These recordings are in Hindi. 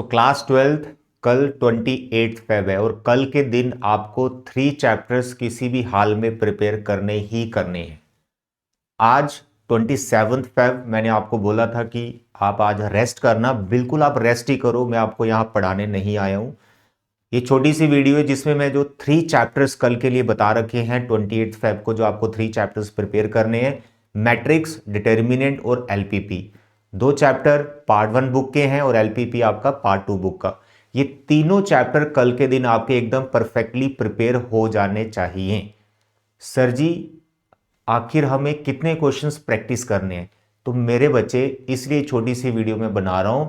क्लास 12th कल 28 फेब है और कल के दिन आपको 3 चैप्टर्स किसी भी हाल में प्रिपेयर करने ही करने हैं। आज 27 फेब मैंने आपको बोला था कि आप आज रेस्ट करना, बिल्कुल आप रेस्ट ही करो, मैं आपको यहाँ पढ़ाने नहीं आया हूँ। ये छोटी सी वीडियो है जिसमें मैं जो 3 चैप्टर्स कल के लिए बता रखे हैं 28 फेब को, जो आपको 3 चैप्टर्स प्रिपेयर करने हैं, मैट्रिक्स, डिटर्मिनेंट और एलपीपी। 2 चैप्टर पार्ट 1 बुक के हैं और एलपीपी आपका पार्ट 2 बुक का। ये तीनों चैप्टर कल के दिन आपके एकदम परफेक्टली प्रिपेयर हो जाने चाहिए। सर जी आखिर हमें कितने क्वेश्चंस प्रैक्टिस करने हैं? तो मेरे बच्चे इसलिए छोटी सी वीडियो में बना रहा हूं।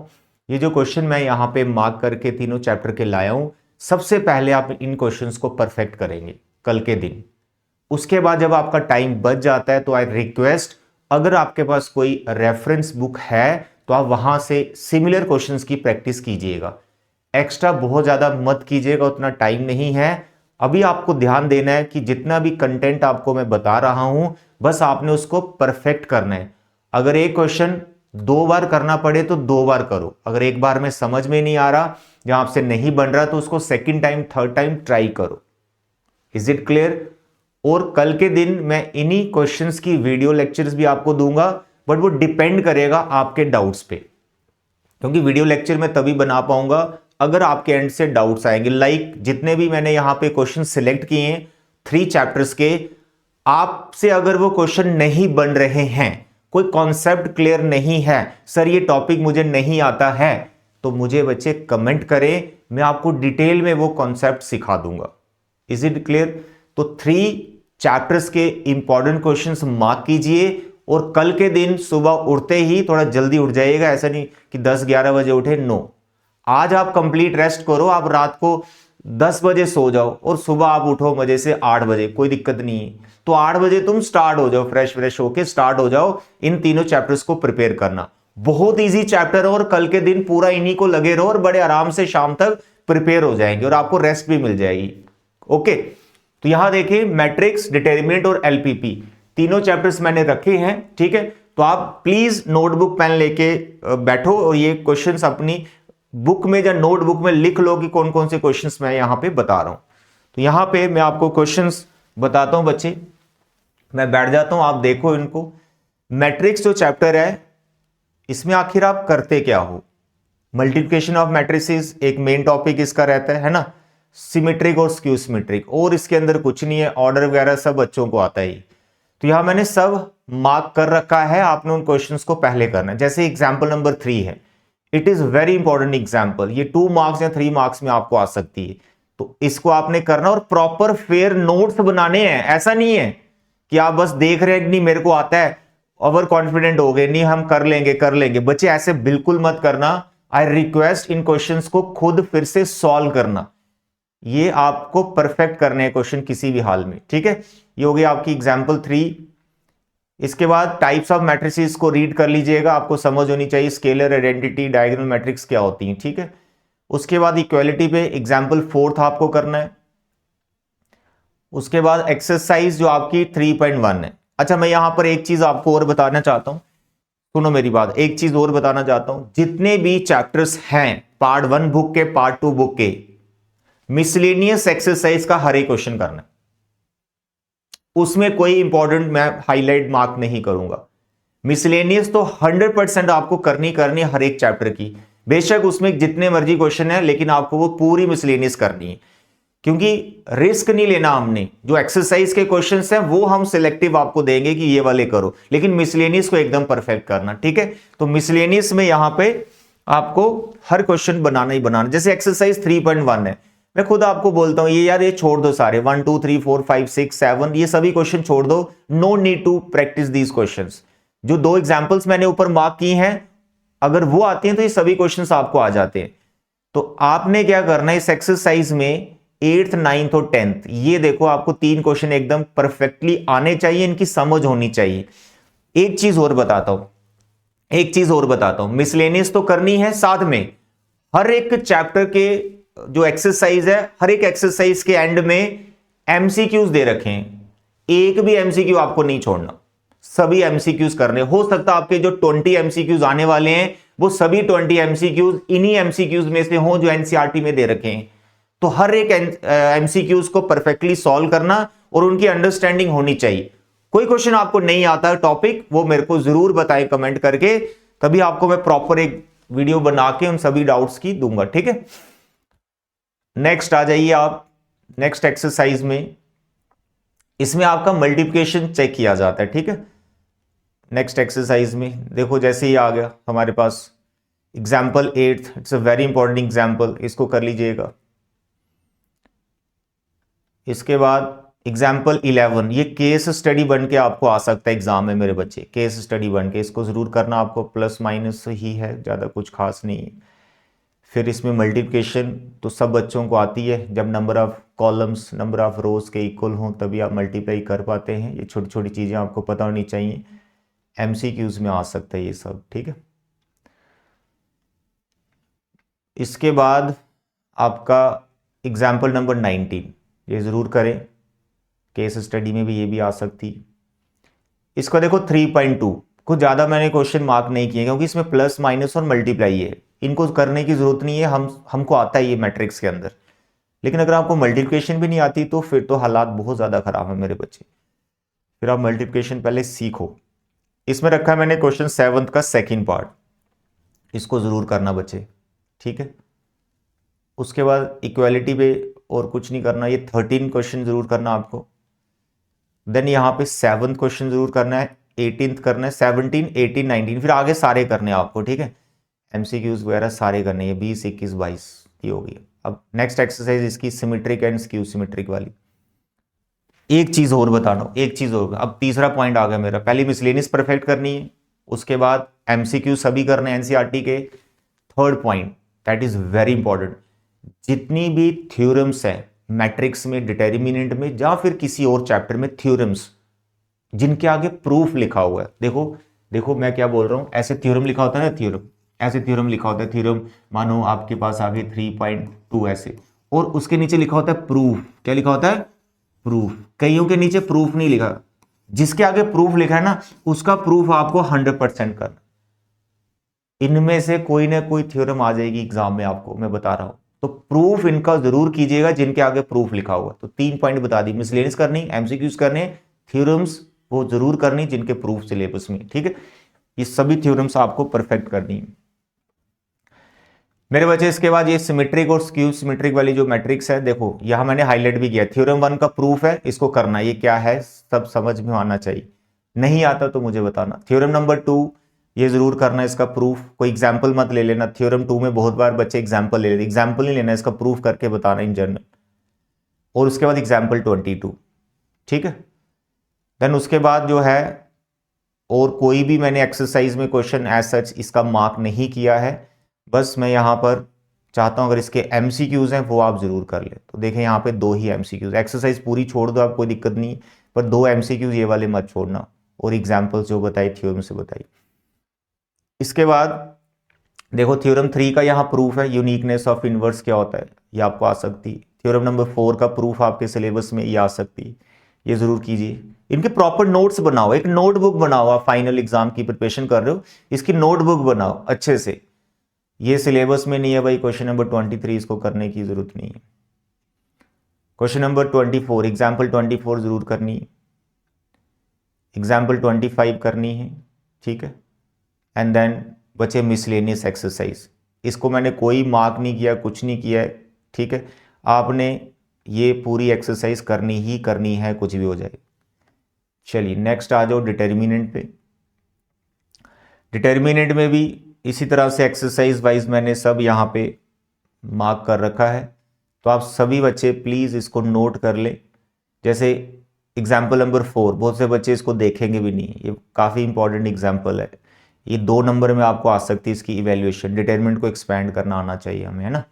ये जो क्वेश्चन मैं यहां पे मार्क करके तीनों चैप्टर के लाया हूं, सबसे पहले आप इन क्वेश्चंस को परफेक्ट करेंगे कल के दिन। उसके बाद जब आपका टाइम बच जाता है तो आई रिक्वेस्ट, अगर आपके पास कोई रेफरेंस बुक है तो आप वहां से सिमिलर क्वेश्चंस की प्रैक्टिस कीजिएगा। एक्स्ट्रा बहुत ज्यादा मत कीजिएगा, उतना टाइम नहीं है। अभी आपको ध्यान देना है कि जितना भी कंटेंट आपको मैं बता रहा हूं, बस आपने उसको परफेक्ट करना है। अगर एक क्वेश्चन 2 बार करना पड़े तो 2 बार करो। अगर एक बार में समझ में नहीं आ रहा या आपसे नहीं बन रहा तो उसको second time, third time try करो। Is it clear? और कल के दिन मैं इन्हीं क्वेश्चंस की वीडियो लेक्चर्स भी आपको दूंगा, बट वो डिपेंड करेगा आपके डाउट्स पे, क्योंकि वीडियो लेक्चर मैं तभी बना पाऊंगा अगर आपके एंड से डाउट्स आएंगे। लाइक जितने भी मैंने यहां पे क्वेश्चन सिलेक्ट किए हैं 3 चैप्टर्स के, आपसे अगर वो क्वेश्चन नहीं बन रहे हैं, कोई कॉन्सेप्ट क्लियर नहीं है, सर ये टॉपिक मुझे नहीं आता है, तो मुझे बच्चे कमेंट करें, मैं आपको डिटेल में वो कॉन्सेप्ट सिखा दूंगा। Is it clear? तो 3 चैप्टर्स के इंपॉर्टेंट क्वेश्चंस मार्क कीजिए और कल के दिन सुबह उठते ही थोड़ा जल्दी उठ जाइएगा। ऐसा नहीं कि 10-11 बजे उठे, नो। आज आप कंप्लीट रेस्ट करो, आप रात को 10 बजे सो जाओ और सुबह आप उठो मजे से 8 बजे, कोई दिक्कत नहीं है। तो 8 बजे तुम स्टार्ट हो जाओ, फ्रेश होके स्टार्ट हो जाओ इन तीनों चैप्टर्स को प्रिपेयर करना। बहुत ईजी चैप्टर है और कल के दिन पूरा इन्हीं को लगे रहो और बड़े आराम से शाम तक प्रिपेयर हो जाएंगे और आपको रेस्ट भी मिल जाएगी। ओके, तो यहां देखिए मैट्रिक्स, डिटर्मिनेंट और एलपीपी तीनों चैप्टर्स मैंने रखे हैं। ठीक है, तो आप प्लीज नोटबुक पेन लेके बैठो और ये क्वेश्चंस अपनी बुक में या नोटबुक में लिख लो कि कौन कौन से क्वेश्चंस मैं यहां पे बता रहा हूं। तो यहां पे मैं आपको क्वेश्चंस बताता हूं बच्चे, मैं बैठ जाता हूं, आप देखो इनको। मैट्रिक्स जो चैप्टर है इसमें आखिर आप करते क्या हो? मल्टीप्लिकेशन ऑफ मैट्रिसेस एक मेन टॉपिक इसका रहता है ना, सिमेट्रिक और स्क्यू सिमेट्रिक, और इसके अंदर कुछ नहीं है, ऑर्डर वगैरह सब बच्चों को आता ही। तो यहां मैंने सब मार्क कर रखा है, आपने उन क्वेश्चंस को पहले करना है। जैसे एग्जांपल नंबर 3 है, it is very important example, ये 2 मार्क्स या 3 मार्क्स में आपको आ सकती है, तो इसको आपने करना और प्रॉपर फेयर नोट्स बनाने हैं। ऐसा नहीं है कि आप बस देख रहे हैं कि नहीं मेरे को आता है, ओवर कॉन्फिडेंट हो गए, नहीं हम कर लेंगे बच्चे, ऐसे बिल्कुल मत करना। आई रिक्वेस्ट इन क्वेश्चंस को खुद फिर से सॉल्व करना, ये आपको परफेक्ट करने हैं क्वेश्चन किसी भी हाल में। ठीक है, ये हो गया आपकी एग्जांपल 3। इसके बाद टाइप्स ऑफ मैट्रिसेस को रीड कर लीजिएगा, आपको समझ होनी चाहिए स्केलर, आइडेंटिटी, डायगोनल मैट्रिक्स क्या होती हैं। ठीक है, उसके बाद इक्वालिटी पे एग्जांपल 4 आपको करना है। उसके बाद एक्सरसाइज जो आपकी 3.1 है। अच्छा, मैं यहां पर एक चीज आपको और बताना चाहता हूं, सुनो मेरी बात, एक चीज और बताना चाहता हूं। जितने भी चैप्टर्स हैं पार्ट 1 बुक के, पार्ट 2 बुक के, मिसलेनियस एक्सरसाइज का हर एक क्वेश्चन करना है, उसमें कोई इंपॉर्टेंट मैं हाईलाइट मार्क नहीं करूंगा। मिसलेनियस तो 100% आपको करनी हर एक चैप्टर की, बेशक उसमें जितने मर्जी क्वेश्चन है, लेकिन आपको वो पूरी मिसलेनियस करनी है, क्योंकि रिस्क नहीं लेना हमने। जो एक्सरसाइज के क्वेश्चंस हैं वो हम सिलेक्टिव आपको देंगे कि ये वाले करो, लेकिन मिसलेनियस को एकदम परफेक्ट करना। ठीक है, तो मिसलेनियस में यहां पे आपको हर क्वेश्चन बनाना ही बनाना। जैसे एक्सरसाइज 3.1 है, मैं खुद आपको बोलता हूं ये यार ये छोड़ दो सारे, 1 2 3 4 5 6 7 ये सभी क्वेश्चन छोड़ दो, no need to practice these questions. जो 2 एग्जांपल्स मैंने ऊपर मार्क की हैं, अगर वो आती हैं तो ये सभी क्वेश्चंस आपको आ जाते हैं। तो आपने क्या करना है इस एक्सरसाइज में 8th 9th और 10th, ये देखो आपको 3 क्वेश्चन एकदम परफेक्टली आने चाहिए, इनकी समझ होनी चाहिए। एक चीज और बताता हूं, मिसलेनियस तो करनी है, साथ में हर एक चैप्टर के जो एक्सरसाइज है, हर एक एक्सरसाइज के एंड में एमसीक्यूज दे रखे हैं, एक भी एमसीक्यू आपको नहीं छोड़ना। सभी एमसीक्यूज करने। हो सकता है आपके जो 20 एमसीक्यूज आने वाले हैं वो सभी 20 एमसीक्यूज इन्हीं एमसीक्यूज में से हों जो एनसीईआरटी में दे रखे हैं। तो हर एक एमसीक्यूज को परफेक्टली सॉल्व करना और उनकी अंडरस्टैंडिंग होनी चाहिए। कोई क्वेश्चन आपको नहीं आता टॉपिक, वो मेरे को जरूर बताएं कमेंट करके, तभी आपको मैं प्रॉपर एक वीडियो बना के उन सभी डाउट्स की दूंगा। ठीक है, नेक्स्ट आ जाइए आप नेक्स्ट एक्सरसाइज में। इसमें आपका मल्टीप्लिकेशन चेक किया जाता है। ठीक है, नेक्स्ट एक्सरसाइज में देखो जैसे ही आ गया हमारे पास example 8, it's a very important example, इसको कर लीजिएगा। इसके बाद एग्जाम्पल 11, ये केस स्टडी बन के आपको आ सकता है एग्जाम में मेरे बच्चे, केस स्टडी बन के, इसको जरूर करना आपको, प्लस माइनस ही है, ज़्यादा कुछ खास नहीं है। फिर इसमें मल्टीप्लिकेशन तो सब बच्चों को आती है, जब number of columns number of रोज के इक्वल हों तभी आप मल्टीप्लाई कर पाते हैं। ये छोटी छोटी चीज़ें आपको पता होनी चाहिए, एमसीक्यूज में आ सकता है ये सब। ठीक है, इसके बाद आपका एग्जाम्पल नंबर 19, ये ज़रूर करें, केस स्टडी में भी ये भी आ सकती। इसका देखो 3.2, कुछ ज़्यादा मैंने क्वेश्चन मार्क नहीं किए क्योंकि इसमें प्लस माइनस और मल्टीप्लाई है, इनको करने की ज़रूरत नहीं है, हमको आता है ये मैट्रिक्स के अंदर। लेकिन अगर आपको मल्टीप्लिकेशन भी नहीं आती तो फिर तो हालात बहुत ज़्यादा ख़राब है मेरे बच्चे, फिर आप मल्टीप्लिकेशन पहले सीखो। इसमें रखा है मैंने क्वेश्चन 7 का सेकेंड पार्ट, इसको ज़रूर करना बच्चे। ठीक है, उसके बाद इक्वालिटी पे और कुछ नहीं करना, ये 13 क्वेश्चन जरूर करना आपको। देन यहाँ पे 7th क्वेश्चन जरूर करना है, 18th करना है, 17, 18, 19, फिर आगे सारे करने हैं आपको। ठीक है, एमसीक्यूज वगैरह सारे करने हैं, 20, 21, 22 ये हो गई। अब नेक्स्ट एक्सरसाइज इसकी सिमेट्रिक एंड स्क्यू सिमेट्रिक वाली। एक चीज और बता रहा हूं, एक चीज और, अब तीसरा पॉइंट आ गया मेरा। पहले मिसलेनियस परफेक्ट करनी है, उसके बाद एमसीक्यू सभी करने हैं एनसीईआरटी के। Third point that is very important, जितनी भी थ्योरम्स है मैट्रिक्स में, डिटर्मिनेंट में या फिर किसी और चैप्टर में, थ्योरम्स जिनके आगे प्रूफ लिखा हुआ है, देखो देखो मैं क्या बोल रहा हूं, ऐसे थ्योरम लिखा होता है ना, थ्योरम ऐसे थ्योरम लिखा होता है, थ्योरम मानो आपके पास आगे 3.2 ऐसे, और उसके नीचे लिखा होता है प्रूफ। क्या लिखा होता है? प्रूफ। कईयों के नीचे प्रूफ नहीं लिखा, जिसके आगे प्रूफ लिखा है ना उसका प्रूफ आपको 100% करना। इनमें से कोई ना कोई थ्योरम आ जाएगी एग्जाम में, आपको मैं बता रहा हूं, तो प्रूफ इनका जरूर कीजिएगा जिनके आगे प्रूफ लिखा हुआ। तो 3 पॉइंट बता दी, मिसलेनियस करनी, एमसीक्यूज करने, थ्योरम्स वो जरूर करनी जिनके प्रूफ सिलेबस में। ठीक है, ये सभी थ्योरम्स आपको परफेक्ट करनी है मेरे बच्चे। इसके बाद ये सिमेट्रिक और स्क्यू सिमेट्रिक वाली जो मैट्रिक्स है, देखो यहां मैंने हाईलाइट भी किया, थ्योरम 1 का प्रूफ है, इसको करना, ये क्या है सब समझ में आना चाहिए, नहीं आता तो मुझे बताना। थ्योरम नंबर 2 ये जरूर करना, इसका प्रूफ, कोई एग्जाम्पल मत ले लेना, थ्योरम 2 में बहुत बार बच्चे एग्जाम्पल ले लेते, एग्जाम्पल नहीं लेना, इसका प्रूफ करके बताना इन जनरल। और उसके बाद एग्जाम्पल 22। ठीक है, देन उसके बाद जो है और कोई भी मैंने एक्सरसाइज में क्वेश्चन एज सच इसका मार्क नहीं किया है, बस मैं यहाँ पर चाहता हूँ अगर इसके एमसीक्यूज हैं वो आप जरूर कर ले। तो देखें यहाँ पे 2 ही एमसीक्यूज, एक्सरसाइज पूरी छोड़ दो आप, कोई दिक्कत नहीं, पर 2 एमसीक्यूज ये वाले मत छोड़ना, और एग्जाम्पल्स जो बताई थ्योरम से बताई। इसके बाद देखो थ्योरम 3 का यहाँ प्रूफ है, यूनिकनेस ऑफ इनवर्स क्या होता है, ये आपको आ सकती है। थ्योरम नंबर 4 का प्रूफ आपके सिलेबस में ये आ सकती है, ये जरूर कीजिए। इनके प्रॉपर नोट्स बनाओ, एक नोटबुक बनाओ, आप फाइनल एग्जाम की प्रिपरेशन कर रहे हो, इसकी नोटबुक बनाओ अच्छे से। ये सिलेबस में नहीं है भाई, क्वेश्चन नंबर 23 इसको करने की जरूरत नहीं है। क्वेश्चन नंबर 24 एग्जाम्पल 24 जरूर करनी है, एग्जाम्पल 25 करनी है। ठीक है, एंड देन बचे मिसलेनियस एक्सरसाइज, इसको मैंने कोई मार्क नहीं किया, कुछ नहीं किया है। ठीक है, आपने ये पूरी एक्सरसाइज करनी ही करनी है, कुछ भी हो जाए। चलिए नेक्स्ट आ जाओ डिटर्मिनेंट पे। डिटर्मिनेंट में भी इसी तरह से एक्सरसाइज वाइज मैंने सब यहाँ पे मार्क कर रखा है, तो आप सभी बच्चे प्लीज़ इसको नोट कर ले। जैसे एग्जाम्पल नंबर 4, बहुत से बच्चे इसको देखेंगे भी नहीं, ये काफ़ी इंपॉर्टेंट एग्जाम्पल है, ये 2 नंबर में आपको आ सकती है इसकी इवेल्युएशन, डिटरमिनेंट को एक्सपेंड करना आना चाहिए हमें, है ना।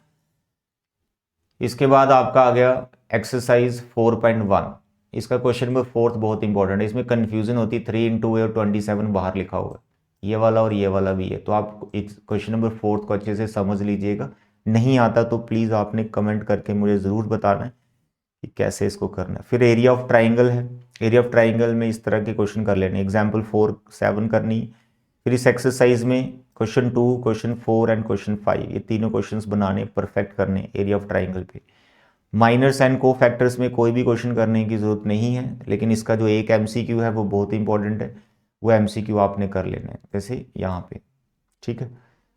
इसके बाद आपका आ गया एक्सरसाइज 4.1, इसका क्वेश्चन नंबर 4 बहुत इंपॉर्टेंट है, इसमें कंफ्यूजन होती है, 3 × और 27 बाहर लिखा हुआ है, ये वाला और ये वाला भी है, तो आप क्वेश्चन नंबर 4 को अच्छे से समझ लीजिएगा। नहीं आता तो प्लीज़ आपने कमेंट करके मुझे ज़रूर बताना है कि कैसे इसको करना है। फिर एरिया ऑफ ट्राइंगल है, एरिया ऑफ ट्राइंगल में इस तरह के क्वेश्चन कर लेने, एग्जाम्पल 4 7 करनी। फिर इस एक्सरसाइज में क्वेश्चन 2 क्वेश्चन 4 एंड क्वेश्चन 5 ये तीनों क्वेश्चंस बनाने, परफेक्ट करने एरिया ऑफ ट्राइंगल पे। माइनर्स एंड को फैक्टर्स में कोई भी क्वेश्चन करने की ज़रूरत नहीं है, लेकिन इसका जो एक एमसीक्यू है वो बहुत इंपॉर्टेंट है, वो एमसीक्यू आपने कर लेना है जैसे यहाँ पे, ठीक है।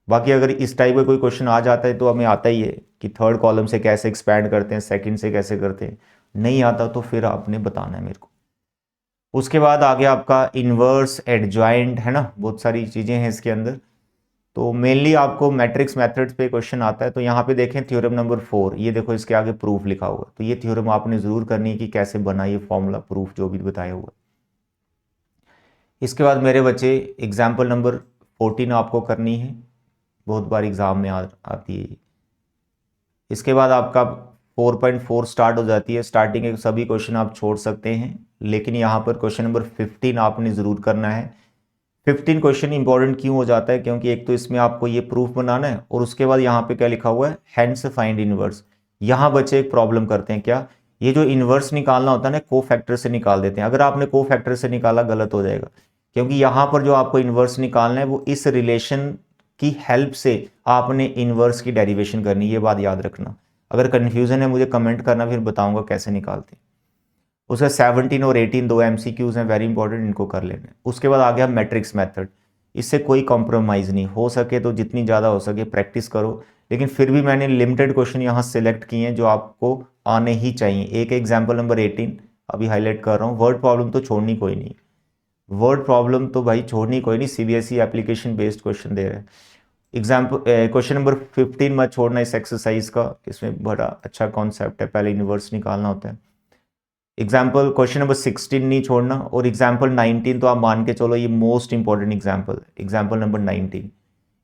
बाकी अगर इस टाइप का कोई क्वेश्चन आ जाता है तो हमें आता ही है कि थर्ड कॉलम से कैसे एक्सपैंड करते हैं, सेकंड से कैसे करते हैं, नहीं आता तो फिर आपने बताना है मेरे को। उसके बाद आ गया आपका इन्वर्स, एडजॉइंट, है ना, बहुत सारी चीज़ें हैं इसके अंदर। तो मेनली आपको मैट्रिक्स मेथड्स पे क्वेश्चन आता है। तो यहाँ पे देखें थ्योरम नंबर 4, ये देखो इसके आगे प्रूफ लिखा हुआ है, तो ये थ्योरम आपने ज़रूर करनी है कि कैसे बना ये फॉर्मूला, प्रूफ जो भी बताया हुआ है। इसके बाद मेरे बच्चे एग्जाम्पल नंबर 14 आपको करनी है, बहुत बार एग्जाम में आती है। इसके बाद आपका 4.4 स्टार्ट हो जाती है। स्टार्टिंग के सभी क्वेश्चन आप छोड़ सकते हैं, लेकिन यहाँ पर क्वेश्चन नंबर 15 आपने ज़रूर करना है। 15 क्वेश्चन इंपॉर्टेंट क्यों हो जाता है, क्योंकि एक तो इसमें आपको ये प्रूफ बनाना है, और उसके बाद यहाँ पे क्या लिखा हुआ है, हैंड्स फाइंड इनवर्स। यहाँ बच्चे एक प्रॉब्लम करते हैं, क्या, ये जो इनवर्स निकालना होता है ना, को फैक्टर से निकाल देते हैं। अगर आपने को फैक्टर से निकाला गलत हो जाएगा, क्योंकि यहाँ पर जो आपको इनवर्स निकालना है वो इस रिलेशन की हेल्प से आपने इनवर्स की डेरिवेशन करनी है, ये बात याद रखना। अगर कन्फ्यूजन है मुझे कमेंट करना, फिर बताऊंगा कैसे निकालते हैं। उसका 17 और 18 दो एमसीक्यूज हैं, वेरी इंपॉर्टेंट, इनको कर लेना है। उसके बाद आ गया मैट्रिक्स मेथड, इससे कोई कॉम्प्रोमाइज़ नहीं, हो सके तो जितनी ज़्यादा हो सके प्रैक्टिस करो, लेकिन फिर भी मैंने लिमिटेड क्वेश्चन यहाँ सेलेक्ट किए हैं जो आपको आने ही चाहिए। एक एग्जाम्पल नंबर 18 अभी हाईलाइट कर रहा हूँ। वर्ड प्रॉब्लम तो छोड़नी कोई नहीं, वर्ड प्रॉब्लम तो भाई छोड़नी कोई नहीं, सीबीएसई एप्लीकेशन बेस्ड क्वेश्चन दे रहे हैं। एग्जाम्पल क्वेश्चन नंबर 15 मत छोड़ना इस एक्सरसाइज का, इसमें बड़ा अच्छा कॉन्सेप्ट है, पहले इनवर्स निकालना होता है। एग्जाम्पल क्वेश्चन नंबर 16 नहीं छोड़ना, और एग्जाम्पल 19 तो आप मान के चलो ये मोस्ट इंपॉर्टेंट एग्जाम्पल है, एग्जाम्पल नंबर 19।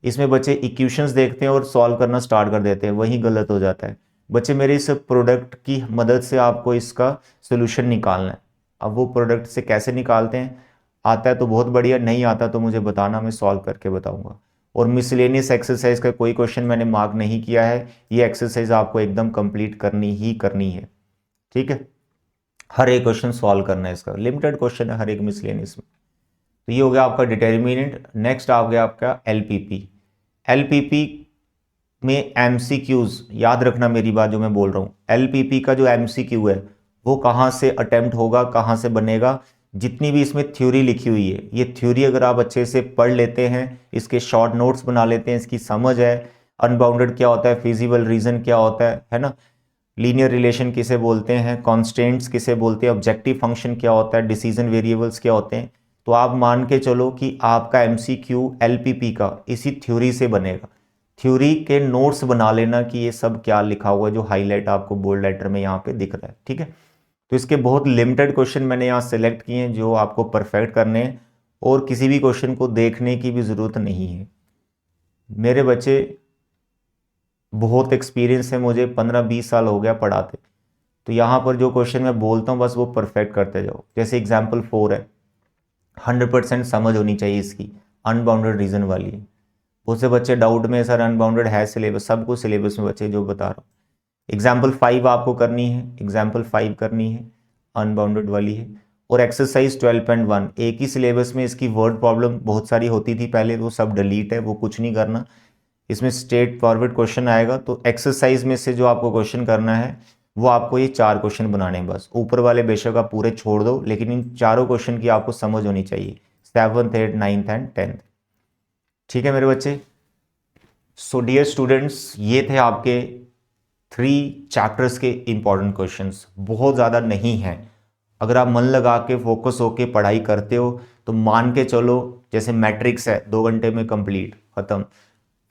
इसमें बच्चे इक्वेशंस देखते हैं और सॉल्व करना स्टार्ट कर देते हैं, वहीं गलत हो जाता है। बच्चे मेरे इस प्रोडक्ट की मदद से आपको इसका सोल्यूशन निकालना है। अब वो प्रोडक्ट से कैसे निकालते हैं, आता है तो बहुत बढ़िया, नहीं आता तो मुझे बताना, मैं सॉल्व करके बताऊंगा। और मिसलेनियस एक्सरसाइज का कोई क्वेश्चन मैंने मार्क नहीं किया है, ये एक्सरसाइज आपको एकदम कंप्लीट करनी ही करनी है, ठीक है। हर एक क्वेश्चन सॉल्व करना है, इसका लिमिटेड क्वेश्चन है हर एक मिसलेनियस में। तो ये हो गया आपका डिटर्मिनेंट। नेक्स्ट आ गया आपका एलपीपी। एलपीपी में एमसीक्यूज याद रखना मेरी बात जो मैं बोल रहा हूँ। एलपीपी का जो एमसीक्यू है वो कहाँ से अटेम्प्ट होगा, कहाँ से बनेगा, जितनी भी इसमें थ्योरी लिखी हुई है, ये थ्योरी अगर आप अच्छे से पढ़ लेते हैं, इसके शॉर्ट नोट्स बना लेते हैं, इसकी समझ है, अनबाउंडेड क्या होता है, फिजिबल रीजन क्या होता है ना, लीनियर रिलेशन किसे बोलते हैं, कॉन्स्टेंट्स किसे बोलते हैं, ऑब्जेक्टिव फंक्शन क्या होता है, डिसीजन वेरिएबल्स क्या होते हैं, तो आप मान के चलो कि आपका एमसीक्यू एलपीपी का इसी थ्योरी से बनेगा। थ्योरी के नोट्स बना लेना कि ये सब क्या लिखा हुआ है, जो हाईलाइट आपको बोल्ड लेटर में यहाँ पे दिख रहा है, ठीक है। तो इसके बहुत लिमिटेड क्वेश्चन मैंने यहाँ सेलेक्ट किए हैं जो आपको परफेक्ट करने हैं, और किसी भी क्वेश्चन को देखने की भी ज़रूरत नहीं है। मेरे बच्चे बहुत एक्सपीरियंस है, मुझे 15-20 साल हो गया पढ़ाते, तो यहाँ पर जो क्वेश्चन मैं बोलता हूँ बस वो परफेक्ट करते जाओ। जैसे एग्जाम्पल 4 है, 100% समझ होनी चाहिए इसकी, अनबाउंडेड रीजन वाली है। बहुत से बच्चे डाउट में, सर अनबाउंडेड है सिलेबस, सब कुछ सिलेबस में बच्चे जो बता रहा हूँ। एग्जाम्पल 5 आपको करनी है, एग्जाम्पल 5 करनी है, अनबाउंडेड वाली है। और एक्सरसाइज 12.1 एक ही सिलेबस में, इसकी वर्ड प्रॉब्लम बहुत सारी होती थी पहले, वो सब डिलीट है, वो कुछ नहीं करना। इसमें स्ट्रेट फॉरवर्ड क्वेश्चन आएगा, तो एक्सरसाइज में से जो आपको क्वेश्चन करना है वो आपको ये 4 क्वेश्चन बनाने हैं बस। ऊपर वाले बेशक आप पूरे छोड़ दो, लेकिन इन चारों क्वेश्चन की आपको समझ होनी चाहिए, 7th 8th 9th and 10th, ठीक है मेरे बच्चे। सो डियर स्टूडेंट्स, ये थे आपके 3 चैप्टर्स के इंपॉर्टेंट क्वेश्चंस, बहुत ज़्यादा नहीं हैं। अगर आप मन लगा के फोकस होके पढ़ाई करते हो तो मान के चलो, जैसे मैट्रिक्स है 2 घंटे में कंप्लीट खत्म,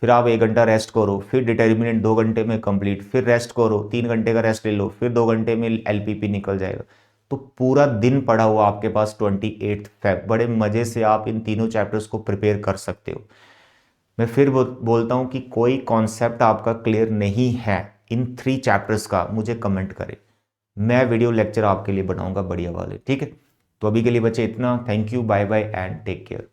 फिर आप 1 घंटा रेस्ट करो, फिर डिटर्मिनेंट 2 घंटे में कंप्लीट, फिर रेस्ट करो, 3 घंटे का रेस्ट ले लो, फिर 2 घंटे में एलपीपी निकल जाएगा। तो पूरा दिन पड़ा हुआ आपके पास 28 फेब, बड़े मज़े से आप इन तीनों चैप्टर्स को प्रिपेयर कर सकते हो। मैं फिर बोलता हूँ कि कोई कॉन्सेप्ट आपका क्लियर नहीं है इन 3 चैप्टर्स का, मुझे कमेंट करें, मैं वीडियो लेक्चर आपके लिए बनाऊंगा बढ़िया वाले, ठीक है। तो अभी के लिए बच्चे इतना, thank you, bye bye and take care.